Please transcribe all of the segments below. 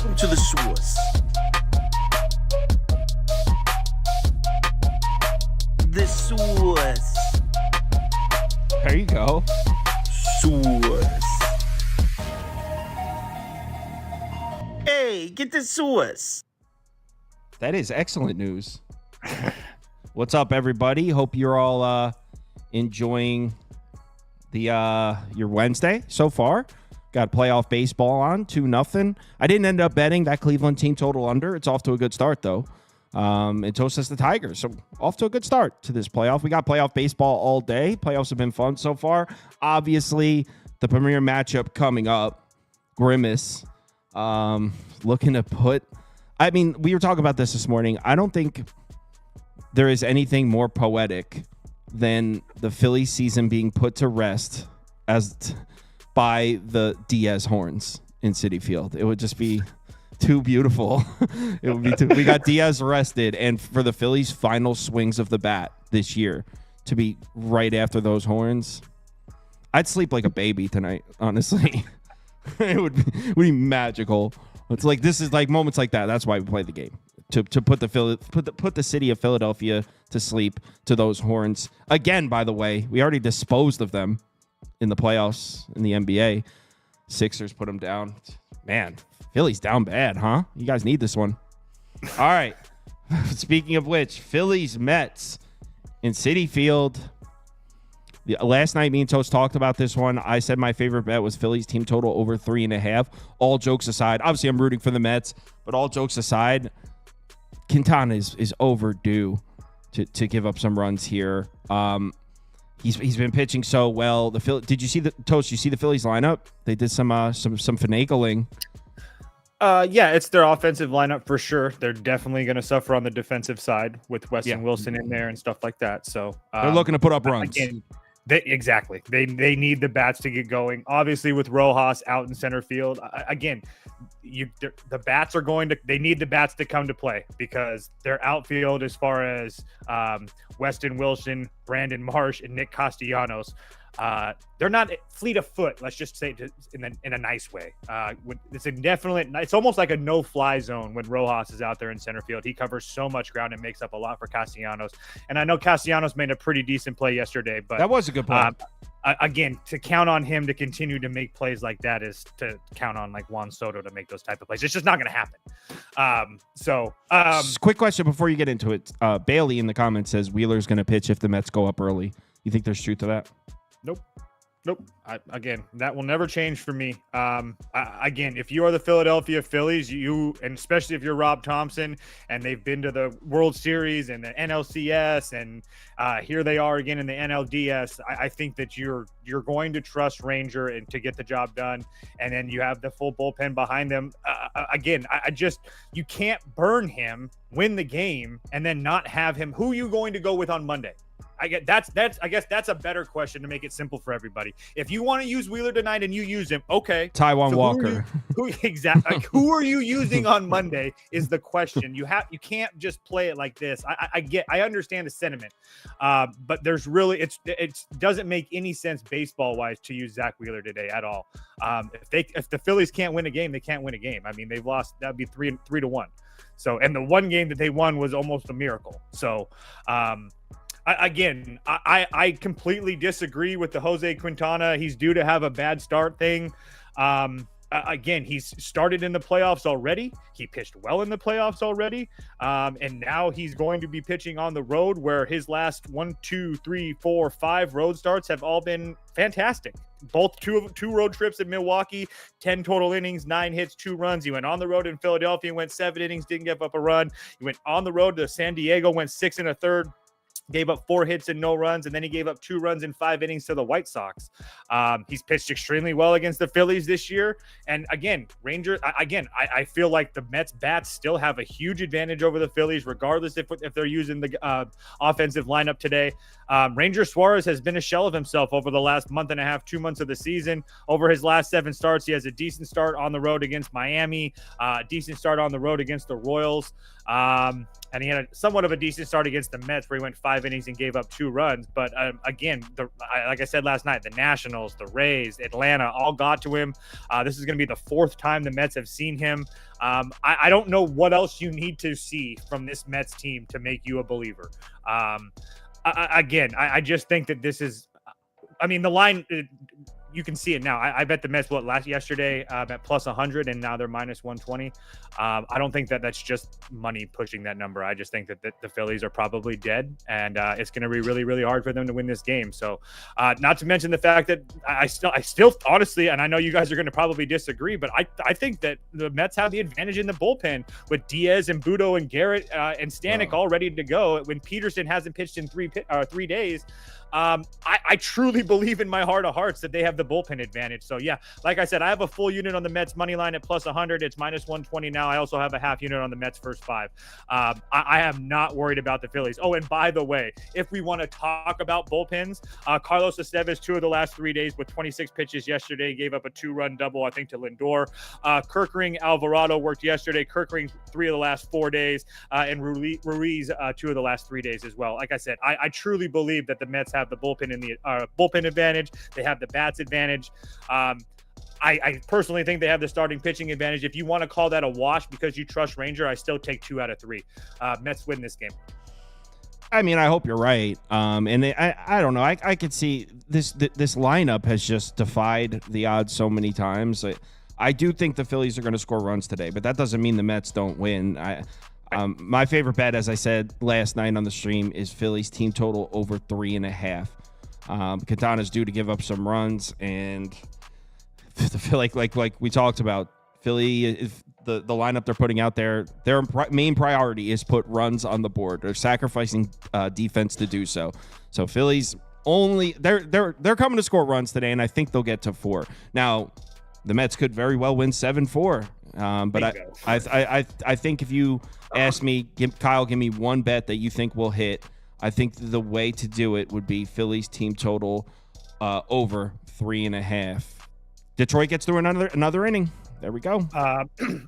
Welcome to the source. The source. There you go. Source. Hey, get the source. That is excellent news. What's up, everybody? Hope you're all enjoying the your Wednesday so far. Got playoff baseball on, 2-0. I didn't end up betting that Cleveland team total under. It's off to a good start, though. And so says the Tigers. So off to a good start to this playoff. We got playoff baseball all day. Playoffs have been fun so far. Obviously, the premier matchup coming up, Grimace, looking to put... I mean, we were talking about this morning. I don't think there is anything more poetic than the Phillies season being put to rest by the Diaz horns in Citi Field. It would just be too beautiful. It would be we got Diaz arrested, and for the Phillies' final swings of the bat this year to be right after those horns, I'd sleep like a baby tonight, honestly. It would be magical. It's like, this is like moments like that. That's why we play the game, to put the city of Philadelphia to sleep to those horns. Again, by the way, we already disposed of them in the playoffs in the NBA. Sixers put them down. Man, Philly's down bad, huh? You guys need this one. All right. Speaking of which, Phillies Mets in Citi Field. Last night, me and Toast talked about this one. I said my favorite bet was Phillies team total over 3.5. All jokes aside, obviously I'm rooting for the Mets, but all jokes aside, Quintana is overdue to give up some runs here. He's been pitching so well. Did you see the Toast? You see the Phillies lineup? They did some finagling. Yeah, it's their offensive lineup for sure. They're definitely going to suffer on the defensive side with Weston Wilson in there and stuff like that. So they're looking to put up runs. Exactly. They need the bats to get going. Obviously, with Rojas out in center field, the bats are they need the bats to come to play, because their outfield, as far as Weston Wilson, Brandon Marsh, and Nick Castellanos, they're not fleet of foot. Let's just say in a nice way. It's almost like a no-fly zone when Rojas is out there in center field. He covers so much ground and makes up a lot for Castellanos. And I know Castellanos made a pretty decent play yesterday, but that was a good play. Again, to count on him to continue to make plays like that is to count on like Juan Soto to make those type of plays. It's just not going to happen. Quick question before you get into it. Bailey in the comments says Wheeler's going to pitch if the Mets go up early. You think there's truth to that? Nope. Again, that will never change for me. Again, if you are the Philadelphia Phillies, and especially if you're Rob Thompson and they've been to the World Series and the NLCS, and here they are again in the NLDS, I think that you're going to trust Ranger and to get the job done. And then you have the full bullpen behind them. Again, you can't burn him, win the game, and then not have him. Who are you going to go with on Monday? I guess that's a better question to make it simple for everybody. If you want to use Wheeler tonight and you use him, okay. Taiwan Walker. Exactly. Who are you using on Monday is the question. You can't just play it like this. I understand the sentiment, but there's really it doesn't make any sense baseball wise to use Zach Wheeler today at all. If the Phillies can't win a game, they can't win a game. I mean, they've lost. That'd be 3-1. So, and the one game that they won was almost a miracle. So, I completely disagree with the Jose Quintana. He's due to have a bad start thing. Again, he's started in the playoffs already. He pitched well in the playoffs already. And now he's going to be pitching on the road, where his last 1, 2, 3, 4, 5 road starts have all been fantastic. Both two road trips in Milwaukee, 10 total innings, 9 hits, 2 runs. He went on the road in Philadelphia, went 7 innings, didn't give up a run. He went on the road to San Diego, went 6 1/3. Gave up 4 hits and no runs, and then he gave up 2 runs in 5 innings to the White Sox. He's pitched extremely well against the Phillies this year. And again, I feel like the Mets bats still have a huge advantage over the Phillies, regardless if they're using the offensive lineup today. Ranger Suarez has been a shell of himself over the last month and a half, 2 months of the season. Over his last 7 starts, he has a decent start on the road against Miami, decent start on the road against the Royals. And he had somewhat of a decent start against the Mets, where he went 5 5 innings and gave up 2 runs. But again, like I said last night, the Nationals, the Rays, Atlanta all got to him. This is going to be the 4th time the Mets have seen him. I don't know what else you need to see from this Mets team to make you a believer. I just think that this is, I mean, the line, you can see it now. I bet the Mets yesterday at plus 100, and now they're minus 120. I don't think that that's just money pushing that number. I just think that the Phillies are probably dead, and it's going to be really, really hard for them to win this game. So, not to mention the fact that I still honestly, and I know you guys are going to probably disagree, but I think that the Mets have the advantage in the bullpen with Diaz and Budo and Garrett and Stanek all ready to go. When Peterson hasn't pitched in 3 days. I truly believe in my heart of hearts that they have the bullpen advantage. So yeah, like I said, I have a full unit on the Mets money line at plus 100. It's minus 120 now. I also have a half unit on the Mets first 5. I am not worried about the Phillies. Oh, and by the way, if we want to talk about bullpens, Carlos Estevez 2 of the last 3 days with 26 pitches yesterday, gave up a 2-run double, I think, to Lindor. Kirkring Alvarado worked yesterday. Kirkring 3 of the last 4 days, and Ruiz 2 of the last 3 days as well. Like I said, I truly believe that the Mets have the bullpen in the bullpen advantage. They have the bats advantage. I personally think they have the starting pitching advantage. If you want to call that a wash because you trust Ranger, I still take 2 out of 3. Mets win this game. I mean, I hope you're right. I don't know. I could see this lineup has just defied the odds so many times. I do think the Phillies are going to score runs today, but that doesn't mean the Mets don't win. My favorite bet, as I said last night on the stream, is Phillies team total over 3.5. Quintana's due to give up some runs, and I feel like we talked about, Philly, if the lineup they're putting out there, their main priority is put runs on the board. They're sacrificing defense to do so. So Phillies they're coming to score runs today, and I think they'll get to 4. Now, the Mets could very well win 7-4. But I think if you ask me, Kyle, give me one bet that you think will hit, I think the way to do it would be Phillies team total over 3.5. Detroit gets through another inning. There we go.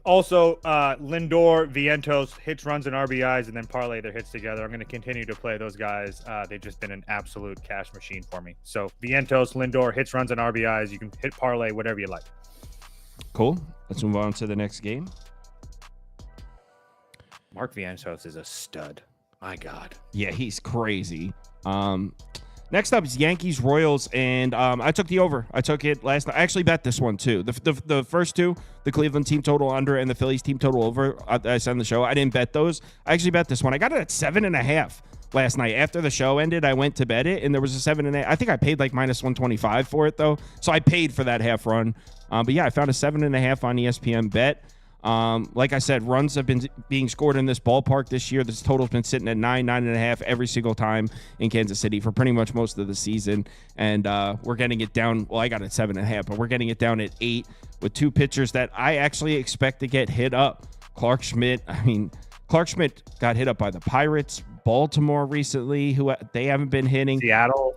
Also, Lindor, Vientos, hits, runs, and RBIs, and then parlay their hits together. I'm going to continue to play those guys. They've just been an absolute cash machine for me. So Vientos, Lindor, hits, runs, and RBIs. You can hit parlay, whatever you like. Cool. Let's move on to the next game. Mark Vientos is a stud. My God. Yeah, he's crazy. Next up is Yankees Royals, and I took the over. I took it last night. I actually bet this one too. The first 2, the Cleveland team total under and the Phillies team total over. I said on the show, I didn't bet those. I actually bet this one. I got it at 7.5 last night. After the show ended, I went to bet it, and there was a 7.5. I think I paid like minus 125 for it though, so I paid for that half run. But yeah, I found a 7.5 on ESPN bet. Like I said, runs have been being scored in this ballpark this year. This total's been sitting at 9.5 every single time in Kansas City for pretty much most of the season. And we're getting it down. Well, I got it 7.5, but we're getting it down at 8 with 2 pitchers that I actually expect to get hit up. Clark Schmidt got hit up by the Pirates, Baltimore recently, who they haven't been hitting.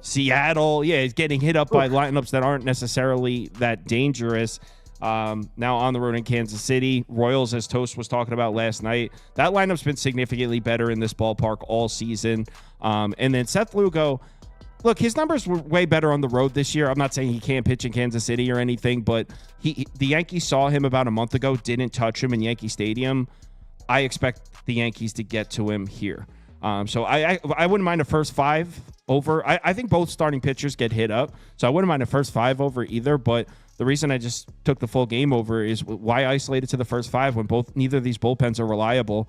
Seattle. Yeah, he's getting hit up by lineups that aren't necessarily that dangerous. Now on the road in Kansas City, Royals, as Toast was talking about last night, that lineup's been significantly better in this ballpark all season. And then Seth Lugo, look, his numbers were way better on the road this year. I'm not saying he can't pitch in Kansas City or anything, but the Yankees saw him about a month ago, didn't touch him in Yankee Stadium. I expect the Yankees to get to him here. So I wouldn't mind a first 5 over. I think both starting pitchers get hit up, so I wouldn't mind a first 5 over either, but the reason I just took the full game over is why isolate it to the first 5 when neither of these bullpens are reliable.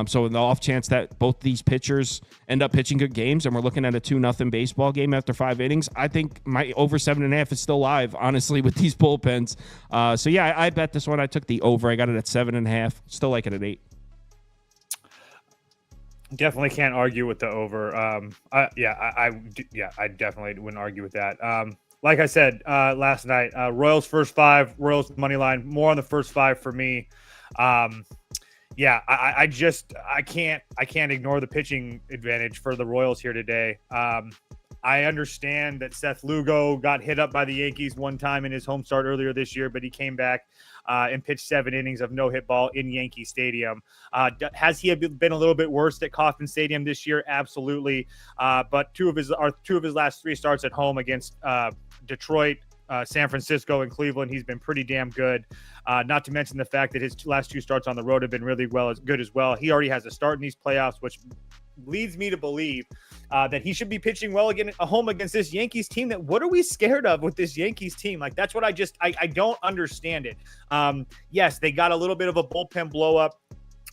So in the off chance that both these pitchers end up pitching good games and we're looking at a 2-0 baseball game after 5 innings, I think my over 7.5 is still live, honestly, with these bullpens. So yeah, I bet this one. I took the over. I got it at 7.5. Still like it at 8. Definitely can't argue with the over. I definitely wouldn't argue with that. Like I said last night, Royals first 5, Royals money line, more on the first 5 for me. I can't ignore the pitching advantage for the Royals here today. I understand that Seth Lugo got hit up by the Yankees one time in his home start earlier this year, but he came back and pitched 7 innings of no-hit ball in Yankee Stadium. Has he been a little bit worse at Kauffman Stadium this year? Absolutely. But two of his last 3 starts at home against Detroit, San Francisco, and Cleveland, he's been pretty damn good. Not to mention the fact that his last 2 starts on the road have been really good as well. He already has a start in these playoffs, which leads me to believe that he should be pitching well again at home against this Yankees team. That what are we scared of with this Yankees team? Like, that's what I don't understand it. Yes, they got a little bit of a bullpen blow up,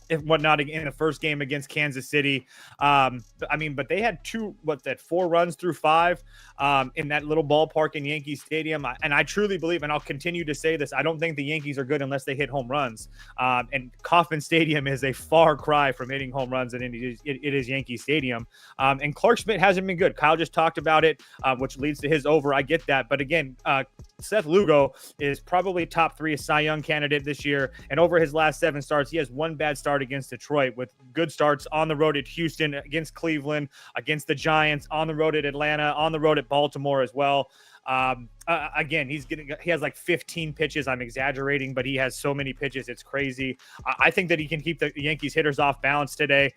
if whatnot, in the first game against Kansas City. But they had 4 runs through 5 in that little ballpark in Yankee Stadium. And I truly believe, and I'll continue to say this, I don't think the Yankees are good unless they hit home runs. And Kauffman Stadium is a far cry from hitting home runs, and it is Yankee Stadium. And Clark Schmidt hasn't been good. Kyle just talked about it, which leads to his over. I get that. But again, Seth Lugo is probably top 3 Cy Young candidate this year. And over his last 7 starts, he has 1 bad start against Detroit, with good starts on the road at Houston, against Cleveland, against the Giants, on the road at Atlanta, on the road at Baltimore as well. Again, he has like 15 pitches. I'm exaggerating, but he has so many pitches. It's crazy. I think that he can keep the Yankees hitters off balance today.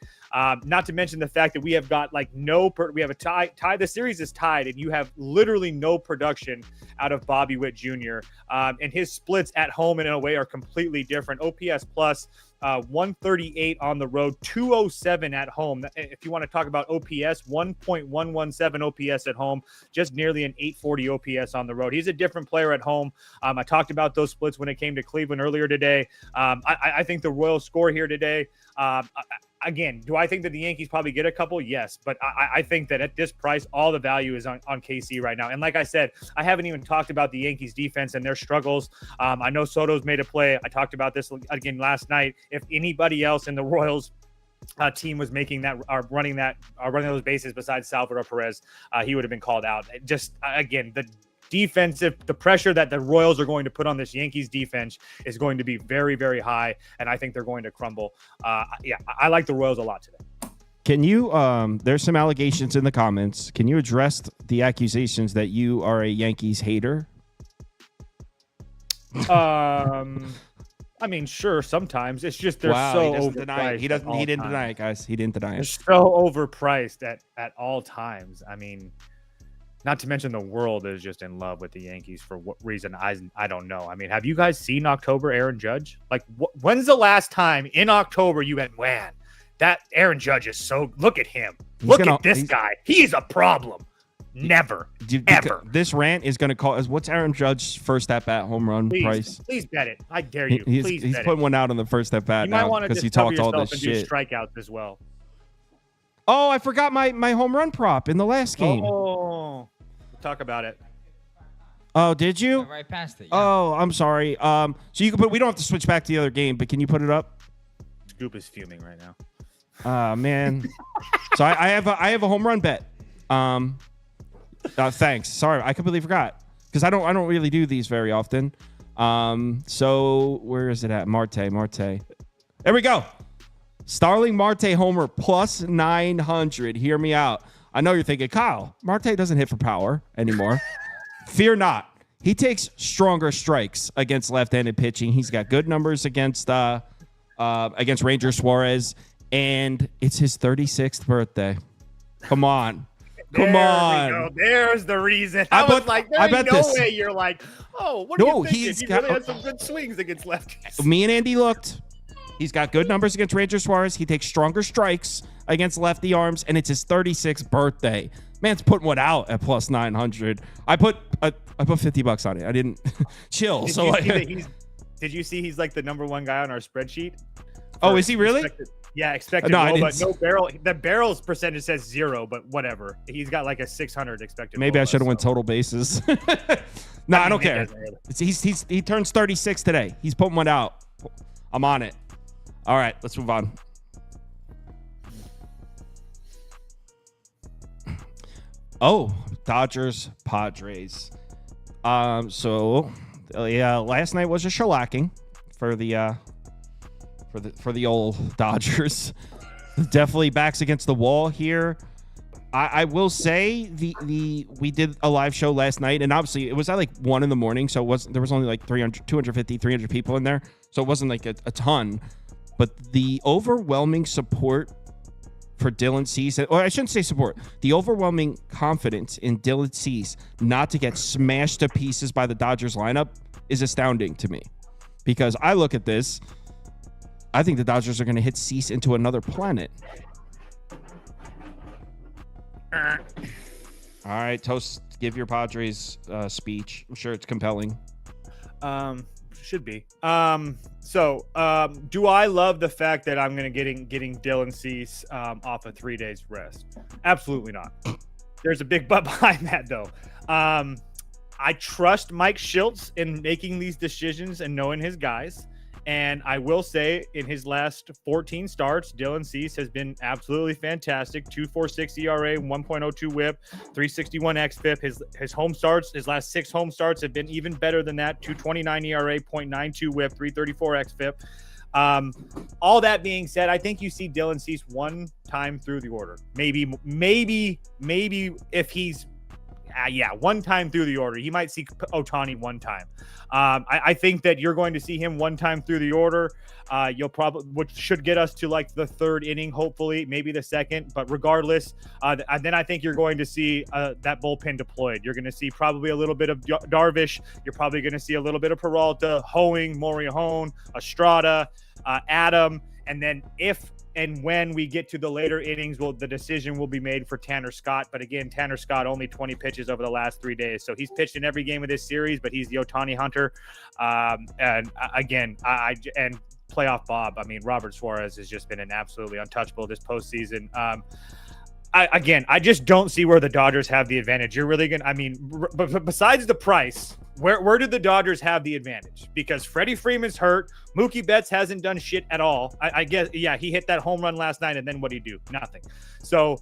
Not to mention the fact that we have got like we have a tie. The series is tied, and you have literally no production out of Bobby Witt Jr. And his splits at home and away are completely different. OPS plus 138 on the road, 207 at home. If you want to talk about OPS, 1.117 OPS at home, just nearly an 840 OPS on the road. He's a different player at home. I talked about those splits when it came to Cleveland earlier today. I think the Royals score here today. Again, do I think that the Yankees probably get a couple? Yes, but I think that at this price, all the value is on KC right now. And like I said, I haven't even talked about the Yankees defense and their struggles. I know Soto's made a play. I talked about this again last night. If anybody else in the Royals team was making that, running those bases besides Salvador Perez, he would have been called out. Just again, the pressure that the Royals are going to put on this Yankees defense is going to be very, very high, and I think they're going to crumble. I like the Royals a lot today. Can you, there's some allegations in the comments. Can you address the accusations that you are a Yankees hater? I mean, sure, sometimes. It's just they're so overpriced. He didn't deny it, guys. He didn't deny it. They're so overpriced at all times. I mean, not to mention the world is just in love with the Yankees for what reason, I don't know. I mean, have you guys seen October Aaron Judge? Like, when's the last time in October you went, man, that Aaron Judge is so, look at him. Look at this guy. He's a problem. Never, ever. This rant is going to call us. What's Aaron Judge's first at-bat home run price? Please bet it. I dare you. He's putting one out on the first at-bat now because he talked all this shit. Strikeouts as well. Oh, I forgot my home run prop in the last game. Oh, talk about it. Oh, did you? Right past it. Yeah. Oh, I'm sorry. So you can we don't have to switch back to the other game, but can you put it up? Scoop is fuming right now. Man. So I have a home run bet. Thanks. Sorry, I completely forgot because I don't really do these very often. So where is it at? Marte. There we go. Starling Marte homer plus 900. Hear me out. I know you're thinking, Kyle, Marte doesn't hit for power anymore. Fear not. He takes stronger strikes against left-handed pitching. He's got good numbers against Ranger Suarez, and it's his 36th birthday. Come on. Come on. There's the reason. I was like, there's no way you're like, oh, what do you think? He really had some good swings against lefties. Me and Andy looked. He's got good numbers against Ranger Suarez. He takes stronger strikes against lefty arms, and it's his 36th birthday. Man's putting one out at plus 900. I put $50 on it. I didn't chill. Did you see he's like the number 1 guy on our spreadsheet? Oh, is he really? Expected goal, but no barrel. The barrels percentage says 0, but whatever. He's got like a 600 expected. Maybe I should have went total bases. No, I don't care. He turns 36 today. He's putting one out. I'm on it. All right, let's move on. Oh, Dodgers, Padres. So last night was a shellacking for the old Dodgers. Definitely backs against the wall here. I will say we did a live show last night, and obviously it was at like 1 a.m, so there was only like 250, 300 people in there, so it wasn't like a ton, but the overwhelming support for Dylan Cease, or I shouldn't say support, the overwhelming confidence in Dylan Cease not to get smashed to pieces by the Dodgers lineup is astounding to me, because I look at this, I think the Dodgers are going to hit Cease into another planet. All right, Toast, give your Padres speech. I'm sure it's compelling. Should be. Do I love the fact that I'm going to getting Dylan Cease off of 3 days rest? Absolutely not. There's a big but behind that, though. I trust Mike Schiltz in making these decisions and knowing his guys. And I will say, in his last 14 starts, Dylan Cease has been absolutely fantastic. 2.46 ERA, 1.02 WHIP, 361 xFIP. His home starts, his last 6 home starts have been even better than that. 2.29 ERA, 0.92 WHIP, 334 xFIP. All that being said, I think you see Dylan Cease one time through the order. Maybe if he's one time through the order. He might see Ohtani one time. I think that you're going to see him one time through the order. You'll probably, which should get us to like the 3rd inning, hopefully, maybe the 2nd. But regardless, then I think you're going to see that bullpen deployed. You're going to see probably a little bit of Darvish. You're probably going to see a little bit of Peralta, Hoeing, Morejon, Estrada, Adam. And then if and when we get to the later innings, the decision will be made for Tanner Scott. But again, Tanner Scott only 20 pitches over the last 3 days. So he's pitched in every game of this series, but he's the Ohtani hunter. And again, and playoff Bob, I mean, Robert Suarez has just been an absolutely untouchable this postseason. I just don't see where the Dodgers have the advantage. You're really going to, I mean, besides the price, where did the Dodgers have the advantage? Because Freddie Freeman's hurt. Mookie Betts hasn't done shit at all. I guess, yeah, he hit that home run last night, and then what did he do? Nothing. So,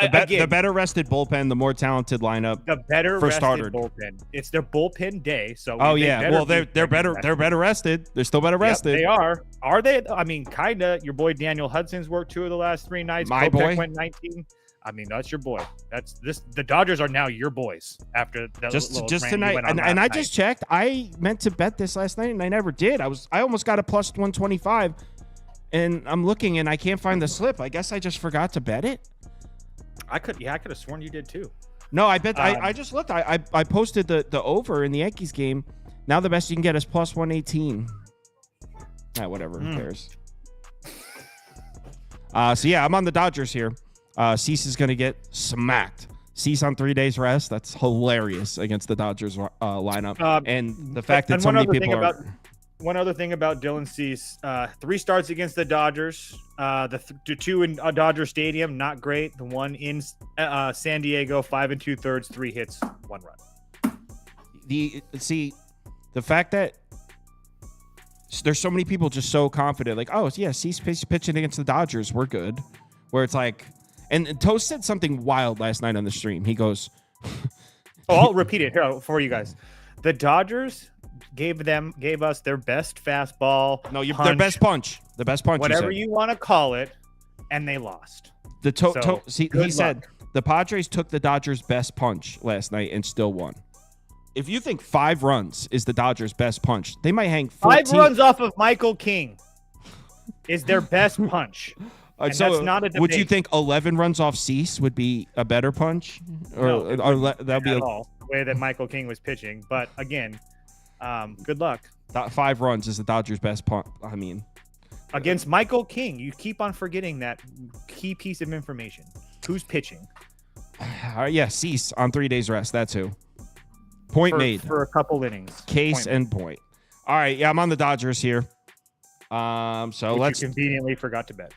the better rested bullpen, the more talented lineup. The better for rested starter bullpen. It's their bullpen day. So they're better rested. They're still better rested. They are. Are they? I mean, kinda. Your boy Daniel Hudson's worked 2 of the last 3 nights. My Kopech boy went 19. I mean, that's your boy. The Dodgers are now your boys after that. Just tonight, and I just checked. I meant to bet this last night, and I never did. I almost got a plus 125, and I'm looking, and I can't find the slip. I guess I just forgot to bet it. I could have sworn you did too. No, I bet. I just looked. I posted the over in the Yankees game. Now the best you can get is plus 118. Whatever. Who cares? So yeah, I'm on the Dodgers here. Cease is going to get smacked. Cease on 3 days rest. That's hilarious against the Dodgers lineup. And the fact that so many people are... One other thing about Dylan Cease, 3 starts against the Dodgers. The 2 in Dodger Stadium, not great. The 1 in San Diego, 5 2/3, 3 hits, 1 run. The fact that there's so many people just so confident, like, oh yeah, Cease pitching against the Dodgers, we're good. Where it's like, and Toast said something wild last night on the stream. He goes, I'll repeat it here for you guys. The Dodgers gave us their best fastball. No, their best punch. The best punch. Whatever you want to call it, and they lost. He said the Padres took the Dodgers' best punch last night and still won. If you think 5 runs is the Dodgers' best punch, they might hang 14. 5 runs off of Michael King is their best punch. So that's not a debate. Would you think 11 runs off Cease would be a better punch? No, that'd be the way that Michael King was pitching. But again, good luck. 5 runs is the Dodgers' best punch. I mean, against Michael King, you keep on forgetting that key piece of information. Who's pitching? Yeah, Cease on 3 days rest. That's who. Point made for a couple innings. Case and point. All right, yeah, I'm on the Dodgers here. Let's. You conveniently forgot to bet.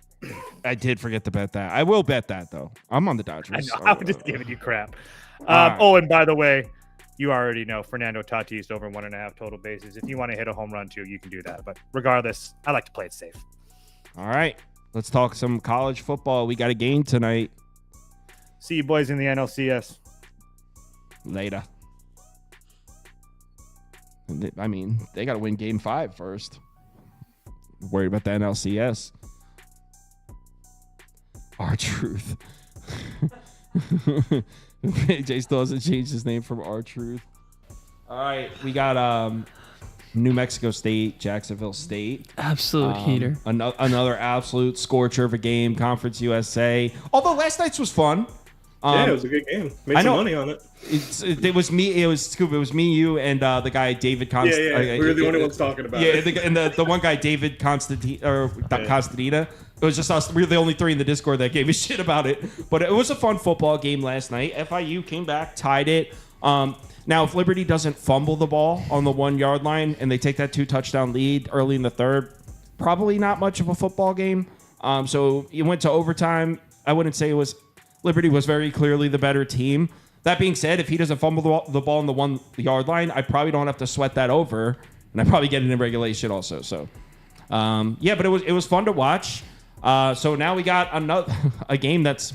I did forget to bet that. I will bet that though. I'm on the Dodgers. I know. I'm just giving you crap. Right. Oh, and by the way, you already know Fernando Tatis over 1.5 total bases. If you want to hit a home run too, you can do that. But regardless, I like to play it safe. All right, let's talk some college football. We got a game tonight. See you boys in the NLCS. Later. I mean, they got to win Game 5 first. Worried about the NLCS. R-Truth. AJ still hasn't changed his name from R-Truth. All right, we got New Mexico State, Jacksonville State. Absolute heater. Another absolute scorcher of a game, Conference USA. Although last night's was fun. Yeah, it was a good game. Made some money on it. It was me. It was Scoop. It was me, you, and the guy David Constantine. Yeah. We were the only ones talking about it. Yeah, and the one guy David Constantine. It was just us. We were the only three in the Discord that gave a shit about it. But it was a fun football game last night. FIU came back, tied it. Now, if Liberty doesn't fumble the ball on the 1 yard line and they take that 2-touchdown lead early in the third, probably not much of a football game. So it went to overtime. I wouldn't say it was. Liberty was very clearly the better team. That being said, if he doesn't fumble the ball on the 1 yard line, I probably don't have to sweat that over, and I probably get it in regulation also. So, yeah, but it was fun to watch. So now we got a game that's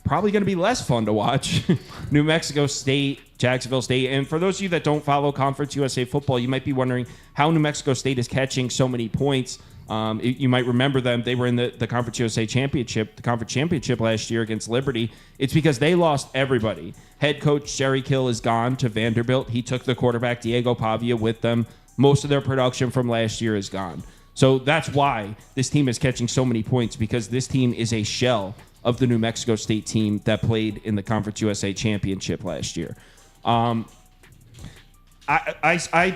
probably going to be less fun to watch. New Mexico State, Jacksonville State. And for those of you that don't follow Conference USA football, you might be wondering how New Mexico State is catching so many points. You might remember them. They were in the Conference USA championship, the conference championship last year against Liberty. It's because they lost everybody. Head coach Jerry Kill is gone to Vanderbilt. He took the quarterback Diego Pavia with them. Most of their production from last year is gone. So that's why this team is catching so many points, because this team is a shell of the New Mexico State team that played in the Conference USA championship last year. I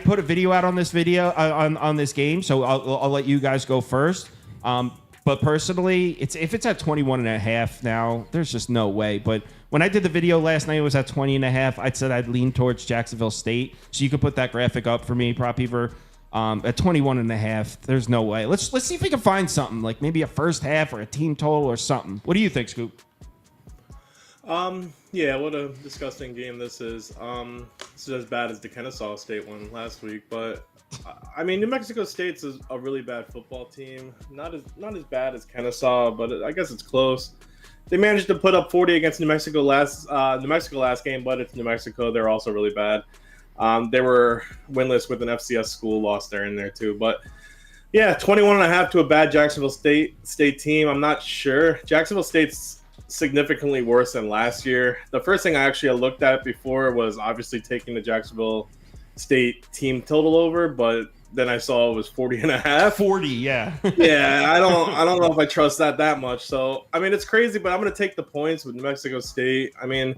put a video out on this on this game, so I'll let you guys go first. But personally, if it's at 21.5 now, there's just no way. But when I did the video last night, it was at 20.5. I said I'd lean towards Jacksonville State, so you could put that graphic up for me, Prop Beaver. At 21.5, there's no way. Let's see if we can find something, like maybe a first half or a team total or something. What do you think, Scoop? Yeah, what a disgusting game this is. This is as bad as the Kennesaw State one last week, but I mean, New Mexico State's a really bad football team. Not as bad as Kennesaw, but I guess it's close. They managed to put up 40 against New Mexico last game, but it's New Mexico. They're also really bad. They were winless with an FCS school loss there in there too. But yeah, 21.5 to a bad Jacksonville State team. I'm not sure. Jacksonville State's significantly worse than last year. The first thing I actually looked at before was obviously taking the Jacksonville State team total over, but then I saw it was 40.5. 40, yeah. Yeah, I don't know if I trust that much. So, I mean, it's crazy, but I'm going to take the points with New Mexico State. I mean,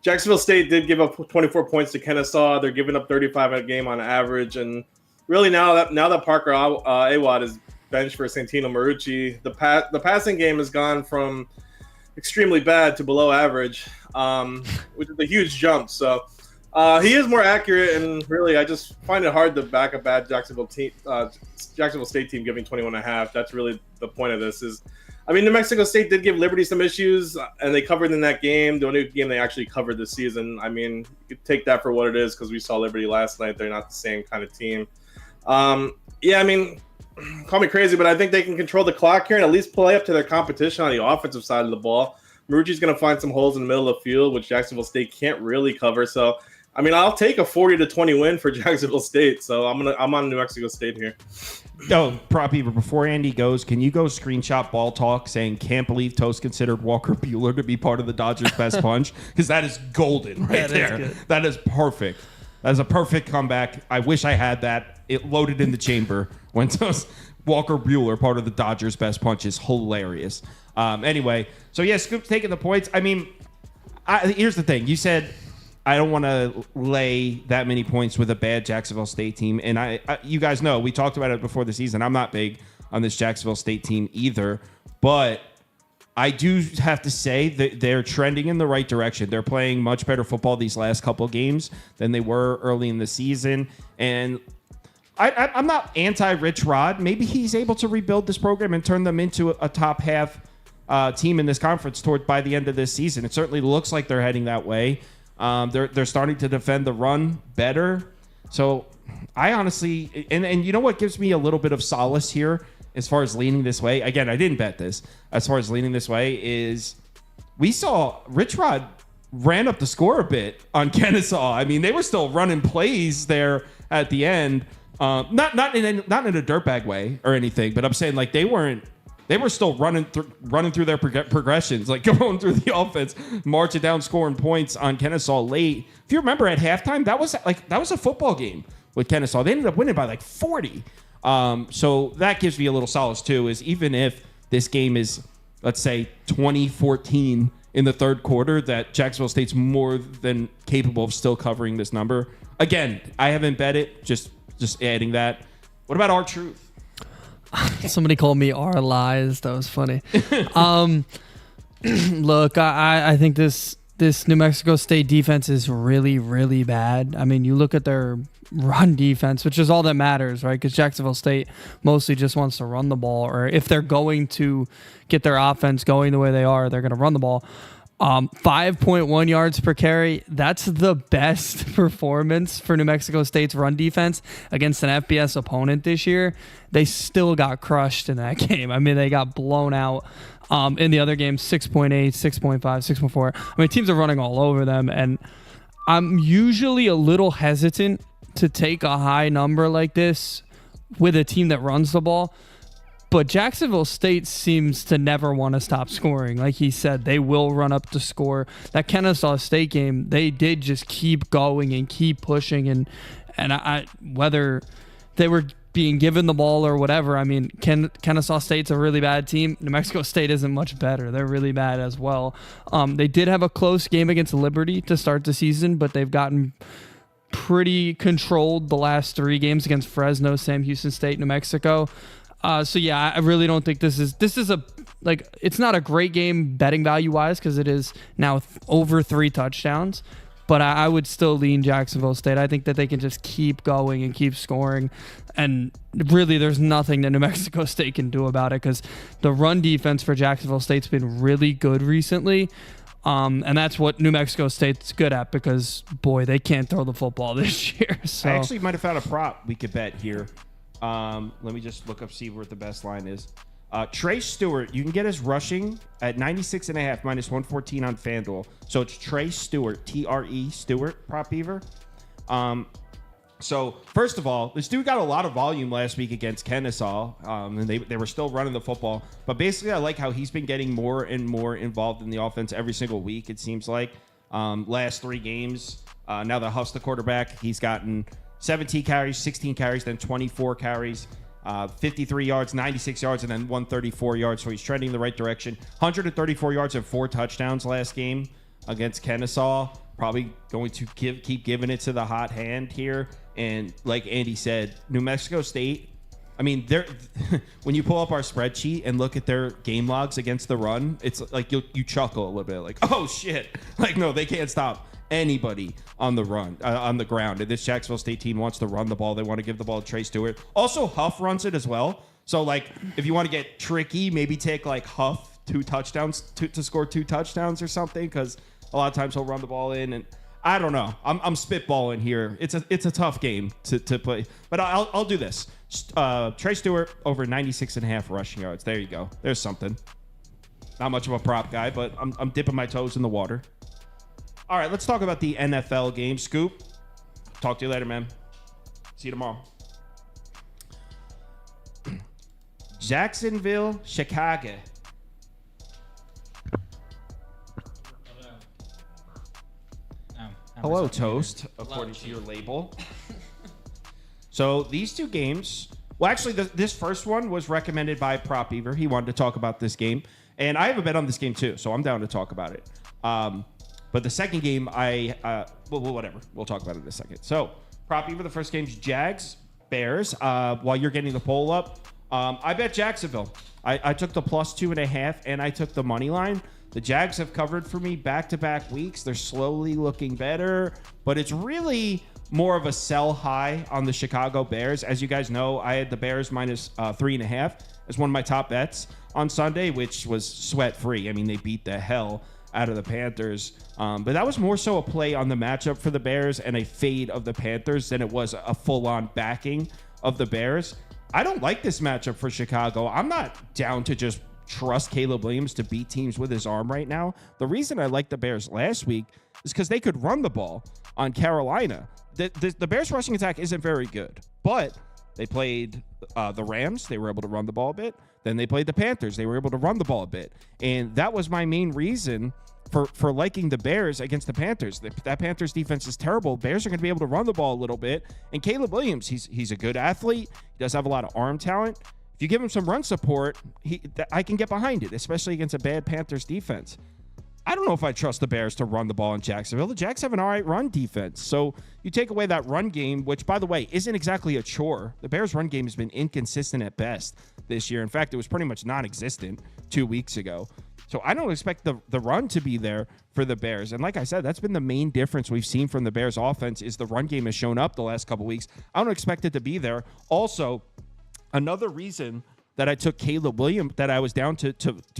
Jacksonville State did give up 24 points to Kennesaw. They're giving up 35 a game on average. And really now that Parker Awad is benched for Santino Marucci, the passing game has gone from extremely bad to below average, which is a huge jump. So he is more accurate, and really I just find it hard to back a bad Jacksonville State team giving 21.5. That's really the point of this. I mean, New Mexico State did give Liberty some issues, and they covered in that game. The only game they actually covered this season. I mean, you could take that for what it is, because we saw Liberty last night. They're not the same kind of team. Yeah, I mean, call me crazy, but I think they can control the clock here and at least play up to their competition on the offensive side of the ball. Marucci's going to find some holes in the middle of the field, which Jacksonville State can't really cover. So, I mean, I'll take a 40-20 win for Jacksonville State. So I'm on New Mexico State here. Oh, Prop Beaver, before Andy goes, can you go screenshot Ball Talk saying, "Can't believe Toast considered Walker Buehler to be part of the Dodgers' best punch"? Because that is golden right there. That is perfect. That is a perfect comeback. I wish I had that. It loaded in the chamber when Toast Walker Buehler, part of the Dodgers' best punch, is hilarious. Anyway, so yeah, Scoop's taking the points. I mean, here's the thing. You said I don't want to lay that many points with a bad Jacksonville State team. And I you guys know, we talked about it before the season. I'm not big on this Jacksonville State team either. But I do have to say that they're trending in the right direction. They're playing much better football these last couple of games than they were early in the season. And I'm not anti-Rich Rod. Maybe he's able to rebuild this program and turn them into a top half team in this conference by the end of this season. It certainly looks like they're heading that way. They're starting to defend the run better. So I honestly, and you know what gives me a little bit of solace here as far as leaning this way? Again, I didn't bet this. As far as leaning this way is we saw Rich Rod ran up the score a bit on Kennesaw. I mean, they were still running plays there at the end. Not in a dirtbag way or anything, but I'm saying like they weren't they were still running through their progressions, like going through the offense, marching down, scoring points on Kennesaw late. If you remember at halftime, that was a football game with Kennesaw. They ended up winning by like 40. So that gives me a little solace too, is even if this game is, let's say, 20-14 in the third quarter, that Jacksonville State's more than capable of still covering this number. Again, I haven't bet it, just adding that. What about our truth? Somebody called me our lies. That was funny. Look, I think this New Mexico State defense is really, really bad. I mean, you look at their run defense, which is all that matters, right? Because Jacksonville State mostly just wants to run the ball, or if they're going to get their offense going the way they are, they're going to run the ball. 5.1 yards per carry. That's the best performance for New Mexico State's run defense against an FBS opponent this year. They still got crushed in that game. I mean, they got blown out. In the other games, 6.8, 6.5, 6.4. I mean, teams are running all over them, and I'm usually a little hesitant to take a high number like this with a team that runs the ball. But Jacksonville State seems to never want to stop scoring. Like he said, they will run up the score. That Kennesaw State game, they did just keep going and keep pushing. And I whether they were being given the ball or whatever, I mean, Kennesaw State's a really bad team. New Mexico State isn't much better. They're really bad as well. They did have a close game against Liberty to start the season, but they've gotten pretty controlled the last 3 games against Fresno, Sam Houston State, New Mexico. So yeah, I really don't think this is a, like, it's not a great game betting value wise because it is now over 3 touchdowns, but I would still lean Jacksonville State. I think that they can just keep going and keep scoring, and really there's nothing that New Mexico State can do about it because the run defense for Jacksonville State's been really good recently. And that's what New Mexico State's good at because, boy, they can't throw the football this year. So I actually might have found a prop we could bet here. Let me just look up, see where the best line is. Trey Stewart, you can get his rushing at 96.5 minus 114 on FanDuel. So it's Trey Stewart, T-R-E Stewart, prop Beaver. So first of all, this dude got a lot of volume last week against Kennesaw, and they were still running the football. But basically, I like how he's been getting more and more involved in the offense every single week, it seems like. Last 3 games, now that Huff's the quarterback, he's gotten 17 carries, 16 carries, then 24 carries, 53 yards, 96 yards, and then 134 yards. So he's trending the right direction. 134 yards and 4 touchdowns last game against Kennesaw. Probably going to keep giving it to the hot hand here. And like Andy said, New Mexico State, I mean, they're when you pull up our spreadsheet and look at their game logs against the run, it's like you chuckle a little bit, like, oh shit, like no, they can't stop anybody on the run, on the ground. And this Jacksonville State team wants to run the ball. They want to give the ball to Trey Stewart. Also, Huff runs it as well. So like, if you want to get tricky, maybe take like Huff 2 touchdowns to score 2 touchdowns or something, because a lot of times he'll run the ball in, and I don't know. I'm spitballing here. It's a tough game to play, but I'll do this. Trey Stewart over 96.5 rushing yards. There you go. There's something. Not much of a prop guy, but I'm dipping my toes in the water. All right, let's talk about the NFL game. Scoop, talk to you later, man. See you tomorrow. Jacksonville, Chicago. Hello, Toast, according to your label. So these 2 games, well, actually, this first one was recommended by Prop Beaver. He wanted to talk about this game, and I have a bet on this game too, so I'm down to talk about it. But the second game, whatever. We'll talk about it in a second. So Prop Beaver, the first game's Jags, Bears. While you're getting the poll up, I bet Jacksonville. I took the +2.5, and I took the money line. The Jags have covered for me back-to-back weeks. They're slowly looking better, but it's really more of a sell high on the Chicago Bears. As you guys know, I had the Bears minus 3.5 as one of my top bets on Sunday, which was sweat-free. I mean, they beat the hell out of the Panthers. But that was more so a play on the matchup for the Bears and a fade of the Panthers than it was a full-on backing of the Bears. I don't like this matchup for Chicago. I'm not down to just trust Caleb Williams to beat teams with his arm right now. The reason I liked the Bears last week is because they could run the ball on Carolina. The Bears rushing attack isn't very good, but They played the Rams. They were able to run the ball a bit. Then they played the Panthers. They were able to run the ball a bit. And that was my main reason for liking the Bears against the Panthers. That Panthers defense is terrible. Bears are going to be able to run the ball a little bit. And Caleb Williams, he's a good athlete. He does have a lot of arm talent. If you give him some run support, I can get behind it, especially against a bad Panthers defense. I don't know if I trust the Bears to run the ball in Jacksonville. The Jags have an all right run defense. So you take away that run game, which, by the way, isn't exactly a chore. The Bears' run game has been inconsistent at best this year. In fact, it was pretty much non-existent 2 weeks ago. So I don't expect the run to be there for the Bears. And like I said, that's been the main difference we've seen from the Bears' offense is the run game has shown up the last couple weeks. I don't expect it to be there. Also, another reason that I took Caleb Williams, that I was down to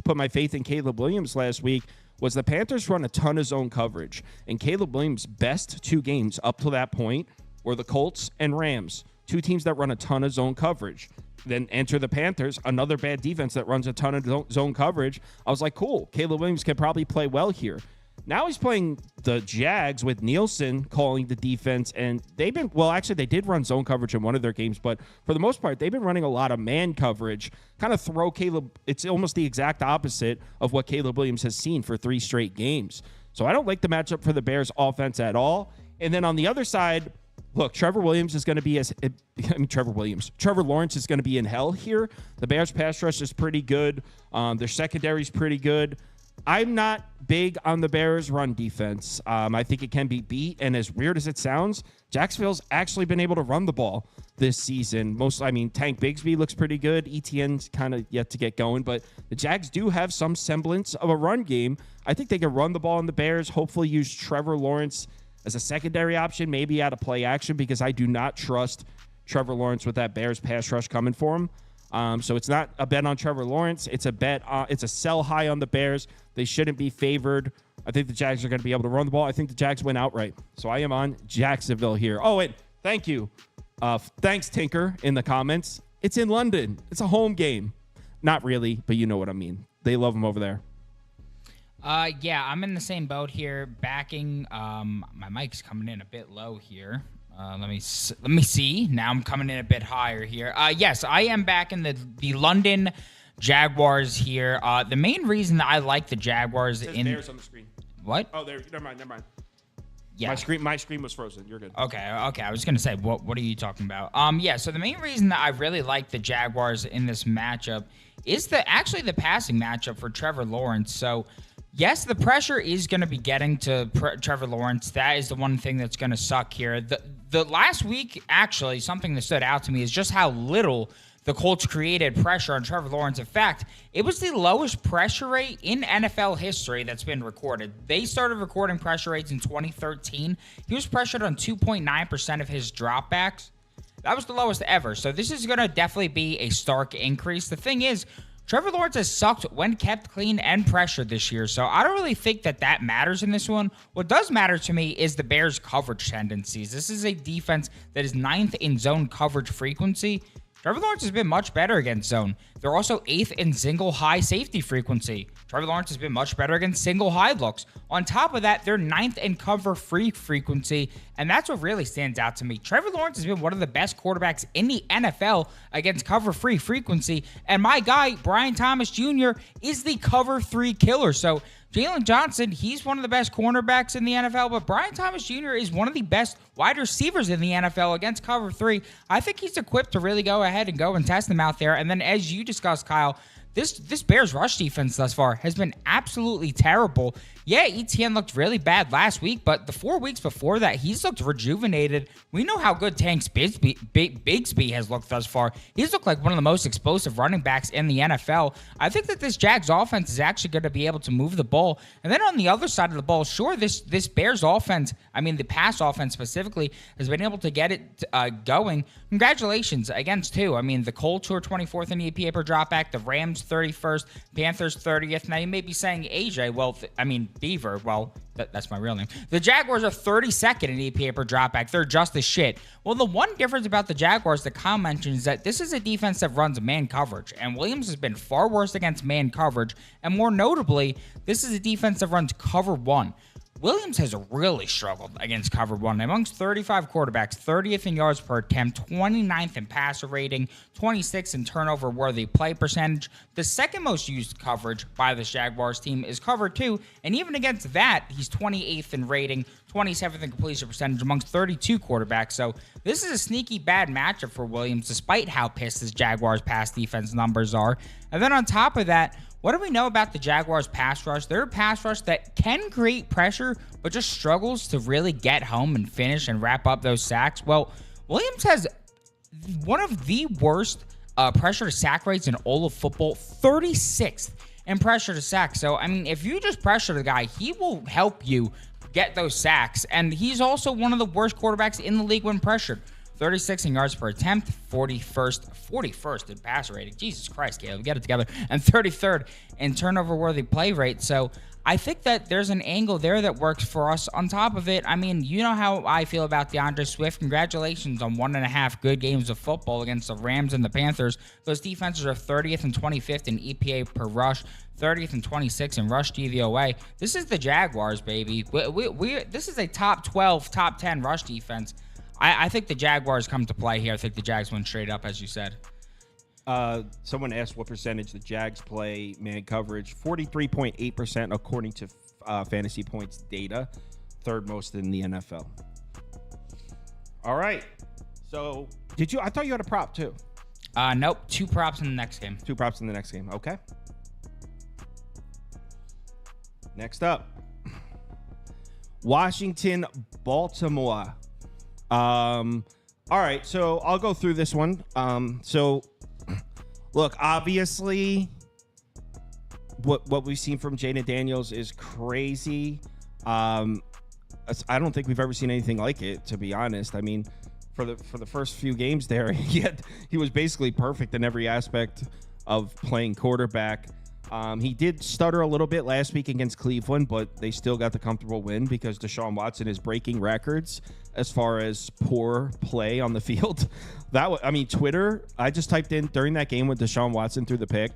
put my faith in Caleb Williams last week, was the Panthers run a ton of zone coverage. And Caleb Williams' best 2 games up to that point were the Colts and Rams, 2 teams that run a ton of zone coverage. Then enter the Panthers, another bad defense that runs a ton of zone coverage. I was like, cool, Caleb Williams can probably play well here. Now he's playing the Jags with Nielsen calling the defense, and they did run zone coverage in one of their games, but for the most part, they've been running a lot of man coverage, kind of throw Caleb. It's almost the exact opposite of what Caleb Williams has seen for 3 straight games. So I don't like the matchup for the Bears offense at all. And then on the other side, look, Trevor Lawrence is going to be in hell here. The Bears pass rush is pretty good. Their secondary is pretty good. I'm not big on the Bears' run defense. I think it can be beat, and as weird as it sounds, Jacksonville's actually been able to run the ball this season. Tank Bigsby looks pretty good. ETN's kind of yet to get going, but the Jags do have some semblance of a run game. I think they can run the ball on the Bears, hopefully use Trevor Lawrence as a secondary option, maybe out of play action, because I do not trust Trevor Lawrence with that Bears pass rush coming for him. So it's not a bet on Trevor Lawrence. It's a bet. It's a sell high on the Bears. They shouldn't be favored. I think the Jags are going to be able to run the ball. I think the Jags win outright. So I am on Jacksonville here. Oh, and thank you. Thanks, Tinker, in the comments. It's in London. It's a home game. Not really, but you know what I mean. They love them over there. Yeah, I'm in the same boat here. Backing. My mic's coming in a bit low here. Let me see. Now I'm coming in a bit higher here. Yes, I am back in the London Jaguars here. The main reason that I like the Jaguars it says Bears on the screen. What? Oh, there. Never mind. Yeah. My screen was frozen. You're good. Okay. I was gonna say, what are you talking about? Yeah. So the main reason that I really like the Jaguars in this matchup is the passing matchup for Trevor Lawrence. So yes, the pressure is going to be getting to Trevor Lawrence. That is the one thing that's going to suck here. The last week, actually, something that stood out to me is just how little the Colts created pressure on Trevor Lawrence. In fact, it was the lowest pressure rate in NFL history that's been recorded. They started recording pressure rates in 2013. He was pressured on 2.9% of his dropbacks. That was the lowest ever. So this is going to definitely be a stark increase. The thing is, Trevor Lawrence has sucked when kept clean and pressured this year, so I don't really think that matters in this one. What does matter to me is the Bears' coverage tendencies. This is a defense that is 9th in zone coverage frequency. Trevor Lawrence has been much better against zone. They're also 8th in single high safety frequency. Trevor Lawrence has been much better against single high looks. On top of that, they're 9th in cover free frequency, and that's what really stands out to me. Trevor Lawrence has been one of the best quarterbacks in the NFL against cover free frequency, and my guy, Brian Thomas Jr., is the cover 3 killer. So Jalen Johnson, he's one of the best cornerbacks in the NFL, but Brian Thomas Jr. is one of the best wide receivers in the NFL against cover 3. I think he's equipped to really go ahead and go and test them out there. And then as you discussed, Kyle, this Bears rush defense thus far has been absolutely terrible. Yeah, ETN looked really bad last week, but the 4 weeks before that, he's looked rejuvenated. We know how good Tank Bigsby has looked thus far. He's looked like one of the most explosive running backs in the NFL. I think that this Jags offense is actually going to be able to move the ball. And then on the other side of the ball, sure, this Bears offense, the pass offense specifically, has been able to get it going. Congratulations against who? The Colts, who are 24th in the EPA per dropback, the Rams 31st, Panthers 30th. Now you may be saying AJ, Beaver, that's my real name. The Jaguars are 32nd in EPA per dropback. They're just as shit. Well, the one difference about the Jaguars that Kyle mentioned is that this is a defense that runs man coverage, and Williams has been far worse against man coverage, and more notably, this is a defense that runs cover 1. Williams has really struggled against cover one. Amongst 35 quarterbacks, 30th in yards per attempt, 29th in passer rating, 26th in turnover-worthy play percentage. The second most used coverage by this Jaguars team is cover two, and even against that, he's 28th in rating, 27th in completion percentage amongst 32 quarterbacks. So this is a sneaky bad matchup for Williams, despite how pissed his Jaguars pass defense numbers are. And then on top of that, what do we know about the Jaguars pass rush? They're a pass rush that can create pressure, but just struggles to really get home and finish and wrap up those sacks. Well, Williams has one of the worst pressure to sack rates in all of football, 36th in pressure to sack. So, I mean, if you just pressure the guy, he will help you get those sacks. And he's also one of the worst quarterbacks in the league when pressured. 36 in yards per attempt, 41st in passer rating. Jesus Christ, Caleb, get it together. And 33rd in turnover-worthy play rate. So I think that there's an angle there that works for us. On top of it, I mean, you know how I feel about DeAndre Swift. Congratulations on 1.5 good games of football against the Rams and the Panthers. Those defenses are 30th and 25th in EPA per rush, 30th and 26th in rush DVOA. This is the Jaguars, baby. This is a top 12, top 10 rush defense. I think the Jaguars come to play here. I think the Jags win straight up, as you said. Someone asked what percentage the Jags play man coverage. 43.8% according to Fantasy Points data. Third most in the NFL. All right. So, I thought you had a prop too. Nope. 2 props in the next game. 2 props in the next game. Okay. Next up. Washington, Baltimore. All right, so I'll go through this one. So look, obviously what we've seen from Jaden Daniels is crazy. I don't think we've ever seen anything like it, to be honest. I mean, for the first few games there, he was basically perfect in every aspect of playing quarterback. He did stutter a little bit last week against Cleveland, but they still got the comfortable win because Deshaun Watson is breaking records as far as poor play on the field. Twitter, I just typed in during that game when Deshaun Watson threw the pick,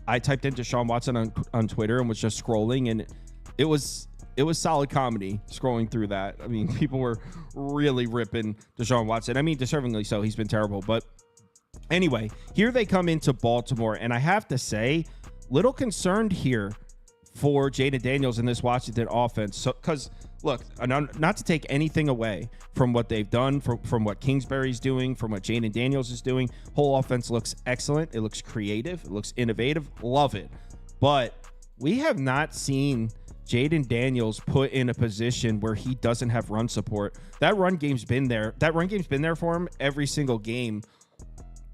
I typed in Deshaun Watson on Twitter and was just scrolling, and it was solid comedy scrolling through that. I mean, people were really ripping Deshaun Watson. I mean, deservingly so. He's been terrible. But anyway, here they come into Baltimore, and I have to say, little concerned here for Jaden Daniels in this Washington offense. So, because look, not to take anything away from what they've done, from what Kingsbury's doing, from what Jaden Daniels is doing, whole offense looks excellent. It looks creative. It looks innovative. Love it. But we have not seen Jaden Daniels put in a position where he doesn't have run support. That run game's been there. That run game's been there for him every single game.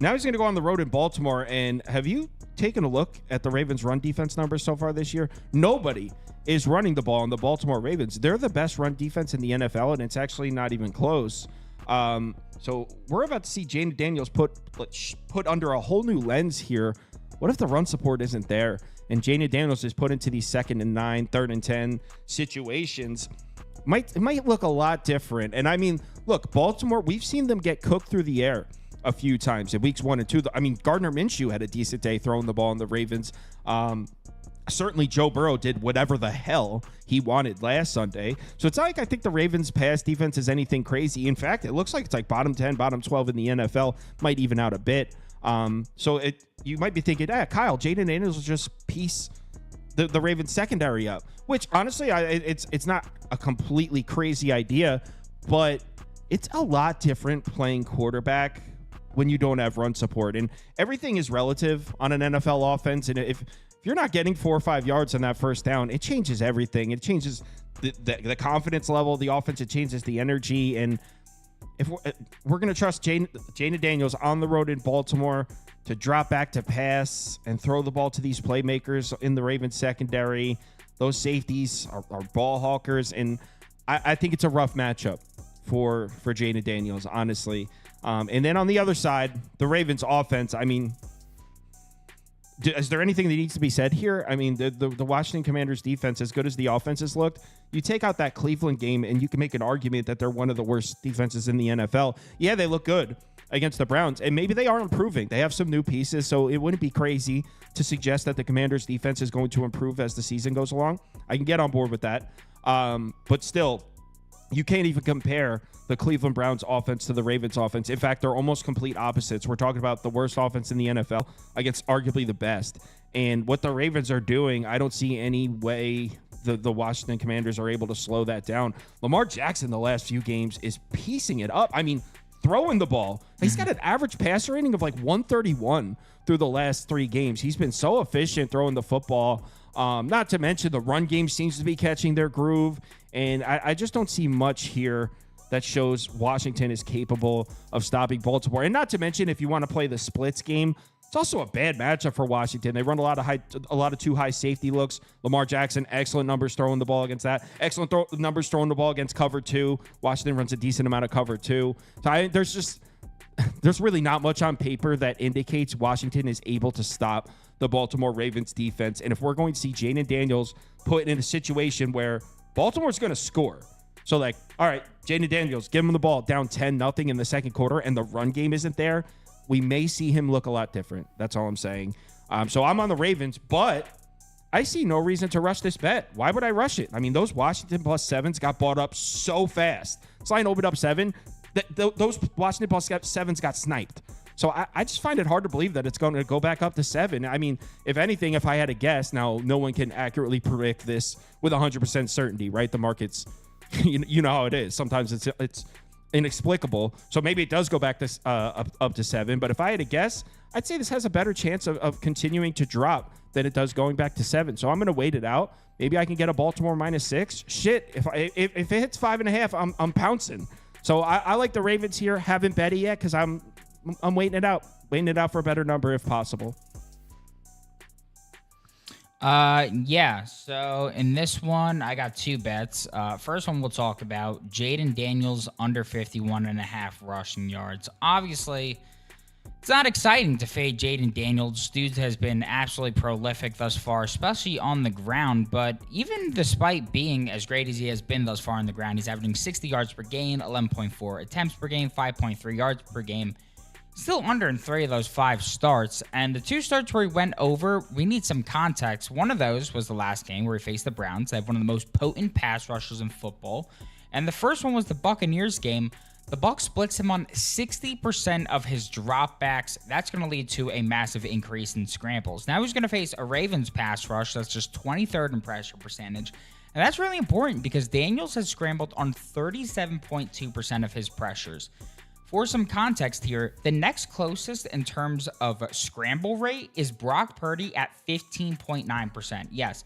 Now he's going to go on the road in Baltimore, and have you taken a look at the Ravens' run defense numbers so far this year? Nobody is running the ball in the Baltimore Ravens. They're the best run defense in the NFL, and it's actually not even close. So we're about to see Jaden Daniels put under a whole new lens here. What if the run support isn't there, and Jaden Daniels is put into these 2nd and 9, 3rd and 10 situations? It might look a lot different. And I mean, look, Baltimore, we've seen them get cooked through the air a few times in weeks 1 and 2. I mean, Gardner Minshew had a decent day throwing the ball in the Ravens. Certainly Joe Burrow did whatever the hell he wanted last Sunday. So it's not like I think the Ravens pass defense is anything crazy. In fact, it looks like it's like bottom 10, bottom 12 in the NFL, might even out a bit. So you might be thinking, Kyle, Jaden Daniels will just piece the Ravens secondary up, which honestly, it's not a completely crazy idea, but it's a lot different playing quarterback when you don't have run support, and everything is relative on an NFL offense. And if you're not getting 4 or 5 yards on that first down, it changes everything. It changes the confidence level of the offense. It changes the energy. And if we're going to trust Jaden Daniels on the road in Baltimore to drop back to pass and throw the ball to these playmakers in the Ravens secondary, those safeties are ball hawkers. And I think it's a rough matchup for Jaden Daniels, honestly. And then on the other side, the Ravens offense, I mean, is there anything that needs to be said here? I mean, the Washington Commanders defense, as good as the offense has looked, you take out that Cleveland game and you can make an argument that they're one of the worst defenses in the NFL. Yeah, they look good against the Browns, and maybe they are improving. They have some new pieces, so it wouldn't be crazy to suggest that the Commanders defense is going to improve as the season goes along. I can get on board with that. But still, you can't even compare the Cleveland Browns offense to the Ravens offense. In fact, they're almost complete opposites. We're talking about the worst offense in the NFL against arguably the best. And what the Ravens are doing, I don't see any way the Washington Commanders are able to slow that down. Lamar Jackson the last few games is piecing it up. I mean, throwing the ball. He's got an average passer rating of like 131 through the last 3 games. He's been so efficient throwing the football. Not to mention the run game seems to be catching their groove. And I just don't see much here that shows Washington is capable of stopping Baltimore. And not to mention, if you want to play the splits game, it's also a bad matchup for Washington. They run a lot of too high safety looks. Lamar Jackson, excellent numbers throwing the ball against that. Excellent numbers throwing the ball against cover 2. Washington runs a decent amount of cover 2. So there's really not much on paper that indicates Washington is able to stop the Baltimore Ravens defense. And if we're going to see Jaden Daniels put in a situation where Baltimore's going to score, so like, all right, Jaden Daniels, give him the ball down 10-0 in the second quarter, and the run game isn't there, we may see him look a lot different. That's all I'm saying. So I'm on the Ravens, but I see no reason to rush this bet. Why would I rush it? I mean, those Washington +7s got bought up so fast. This line opened up 7. Those Washington +7s got sniped. So I just find it hard to believe that it's going to go back up to 7. I mean, if anything, if I had to guess, now no one can accurately predict this with 100% certainty, right? The market's, you know how it is. Sometimes it's inexplicable. So maybe it does go back to up to 7. But if I had to guess, I'd say this has a better chance of continuing to drop than it does going back to 7. So I'm going to wait it out. Maybe I can get a Baltimore -6. Shit, if it hits 5.5, I'm pouncing. So I like the Ravens here. Haven't bet it yet because I'm waiting it out for a better number if possible. Yeah. So in this one, I got 2 bets. First one we'll talk about Jaden Daniels under 51.5 rushing yards. Obviously, it's not exciting to fade Jaden Daniels. Dude has been absolutely prolific thus far, especially on the ground. But even despite being as great as he has been thus far on the ground, he's averaging 60 yards per game, 11.4 attempts per game, 5.3 yards per game. Still under in 3 of those 5 starts, and the 2 starts where he went over, we need some context. One of those was the last game where he faced the Browns. They have one of the most potent pass rushers in football. And the first one was the Buccaneers game. The Bucs splits him on 60% of his dropbacks. That's going to lead to a massive increase in scrambles. Now he's going to face a Ravens pass rush that's just 23rd in pressure percentage. And that's really important because Daniels has scrambled on 37.2% of his pressures. For some context here, the next closest in terms of scramble rate is Brock Purdy at 15.9%. Yes,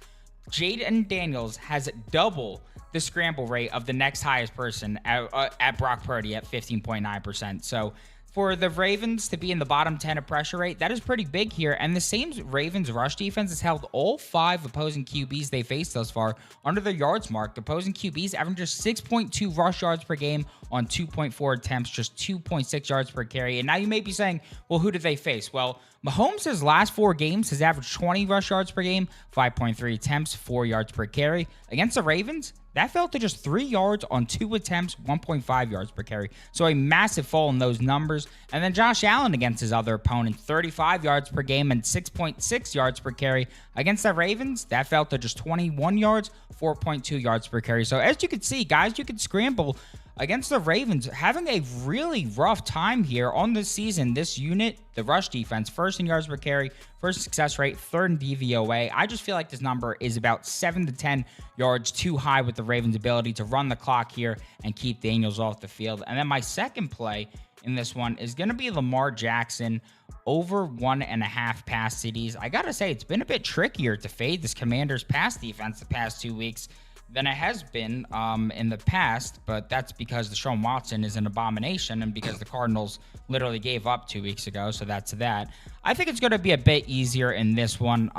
Jaden Daniels has double the scramble rate of the next highest person at Brock Purdy at 15.9%. So for the Ravens to be in the bottom 10 of pressure rate, that is pretty big here. And the same Ravens rush defense has held all 5 opposing QBs they faced thus far under their yards mark. The opposing QBs average just 6.2 rush yards per game on 2.4 attempts, just 2.6 yards per carry. And now you may be saying, well, who did they face? Well, Mahomes' last 4 games has averaged 20 rush yards per game, 5.3 attempts, 4 yards per carry. Against the Ravens, that fell to just 3 yards on 2 attempts, 1.5 yards per carry. So a massive fall in those numbers. And then Josh Allen against his other opponent, 35 yards per game and 6.6 yards per carry. Against the Ravens, that fell to just 21 yards, 4.2 yards per carry. So as you can see, guys, you can scramble against the Ravens, having a really rough time here on this season. This unit, the rush defense, 1st in yards per carry, 1st success rate, 3rd in DVOA. I just feel like this number is about 7 to 10 yards too high with the Ravens' ability to run the clock here and keep Daniels off the field. And then my second play in this one is going to be Lamar Jackson over 1.5 pass CDs. I got to say, it's been a bit trickier to fade this Commanders pass defense the past 2 weeks than it has been in the past, but that's because Deshaun Watson is an abomination and because the Cardinals literally gave up 2 weeks ago, so that's that. I think it's going to be a bit easier in this one.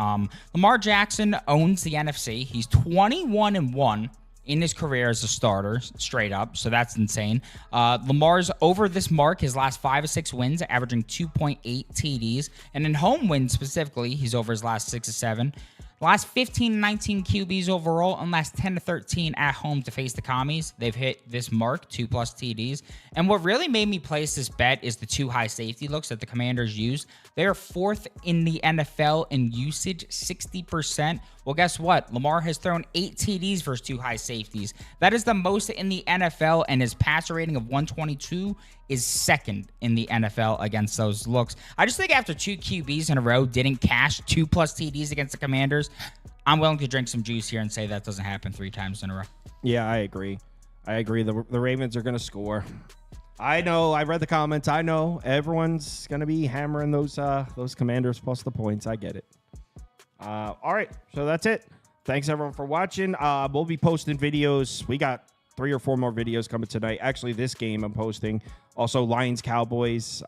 Lamar Jackson owns the NFC. He's 21-1 in his career as a starter, straight up, so that's insane. Lamar's over this mark his last 5 of 6 wins, averaging 2.8 TDs, and in home wins specifically, he's over his last 6 of 7. Last 15-19 QBs overall and last 10-13 at home to face the Commies. They've hit this mark, 2+ TDs. And what really made me place this bet is the 2 high safety looks that the Commanders use. They are 4th in the NFL in usage, 60%, Well, guess what? Lamar has thrown 8 TDs versus 2 high safeties. That is the most in the NFL, and his passer rating of 122 is second in the NFL against those looks. I just think after 2 QBs in a row didn't cash 2+ TDs against the Commanders, I'm willing to drink some juice here and say that doesn't happen 3 times in a row. Yeah, I agree. The Ravens are going to score. I know. I read the comments. I know everyone's going to be hammering those Commanders plus the points. I get it. All right, so that's it. Thanks everyone for watching. We'll be posting videos. We got 3 or 4 more videos coming tonight. Actually, this game I'm posting. Also, Lions Cowboys.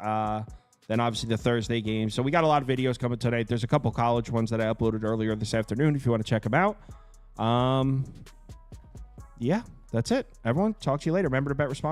Then obviously the Thursday game. So we got a lot of videos coming tonight. There's a couple college ones that I uploaded earlier this afternoon if you want to check them out. Yeah, that's it. Everyone, talk to you later. Remember to bet responsibly.